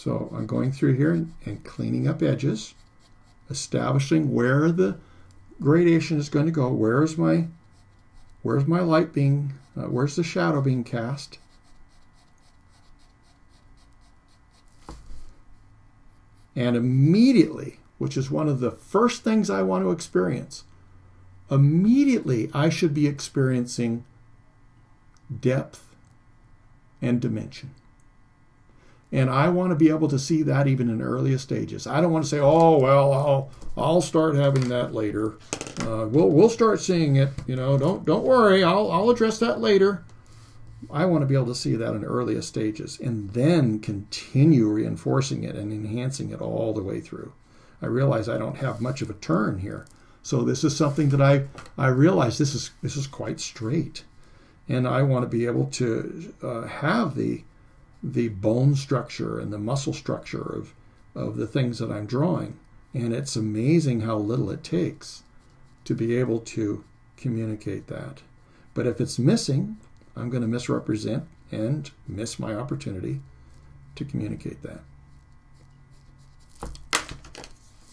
So I'm going through here and cleaning up edges, establishing where the gradation is going to go. Where's my light being, where's the shadow being cast? And immediately, which is one of the first things I want to experience, immediately I should be experiencing depth and dimension. And I want to be able to see that even in earliest stages. I don't want to say, oh, well, I'll start having that later. We'll start seeing it. You know, don't worry. I'll address that later. I want to be able to see that in earliest stages and then continue reinforcing it and enhancing it all the way through. I realize I don't have much of a turn here. So this is something that I realize this is quite straight. And I want to be able to have the bone structure and the muscle structure of the things that I'm drawing. And it's amazing how little it takes to be able to communicate that. But if it's missing, I'm going to misrepresent and miss my opportunity to communicate that.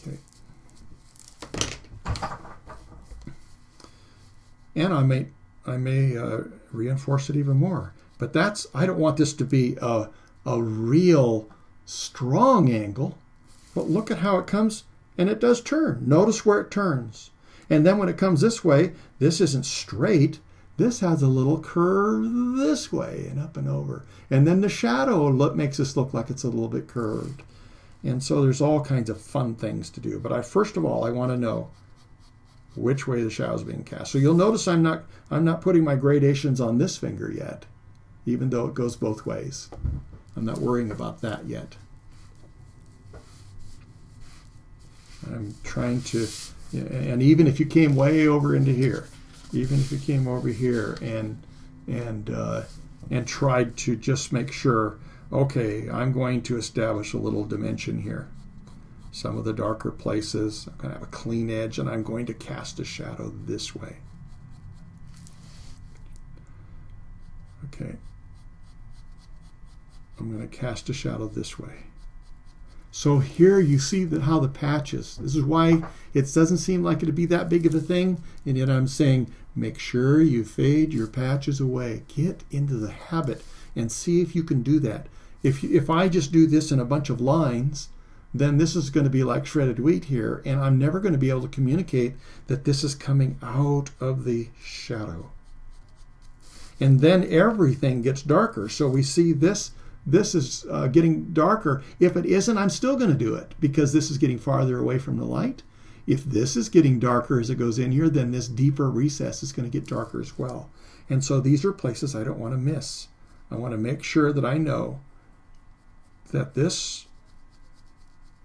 Okay. And I may reinforce it even more. But I don't want this to be a real strong angle. But look at how it comes, and it does turn. Notice where it turns. And then when it comes this way, this isn't straight. This has a little curve this way and up and over. And then the shadow makes this look like it's a little bit curved. And so there's all kinds of fun things to do. But first of all, I want to know which way the shadow is being cast. So you'll notice I'm not putting my gradations on this finger yet, even though it goes both ways. I'm not worrying about that yet. I'm trying to, and even if you came way over into here, even if you came over here and tried to just make sure, okay, I'm going to establish a little dimension here. Some of the darker places, I'm going to have a clean edge, and I'm going to cast a shadow this way. Okay. I'm going to cast a shadow this way. So here you see how the patches. This is why it doesn't seem like it to be that big of a thing, and yet I'm saying make sure you fade your patches away. Get into the habit and see if you can do that. If I just do this in a bunch of lines, then this is going to be like shredded wheat here, and I'm never going to be able to communicate that this is coming out of the shadow. And then everything gets darker. So we see this is getting darker. If it isn't, I'm still going to do it because this is getting farther away from the light. If this is getting darker as it goes in here, then this deeper recess is going to get darker as well. And so these are places I don't want to miss. I want to make sure that I know that this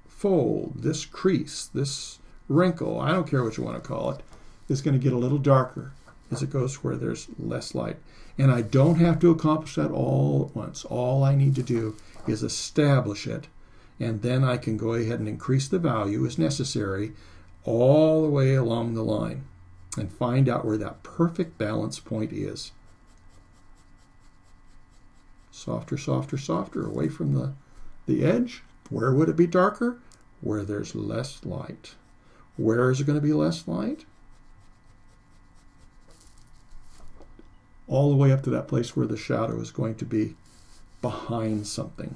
fold, this crease, this wrinkle, I don't care what you want to call it, is going to get a little darker as it goes where there's less light. And I don't have to accomplish that all at once. All I need to do is establish it, and then I can go ahead and increase the value as necessary all the way along the line and find out where that perfect balance point is. Softer, softer, softer, away from the edge. Where would it be darker? Where there's less light. Where is it going to be less light? All the way up to that place where the shadow is going to be behind something.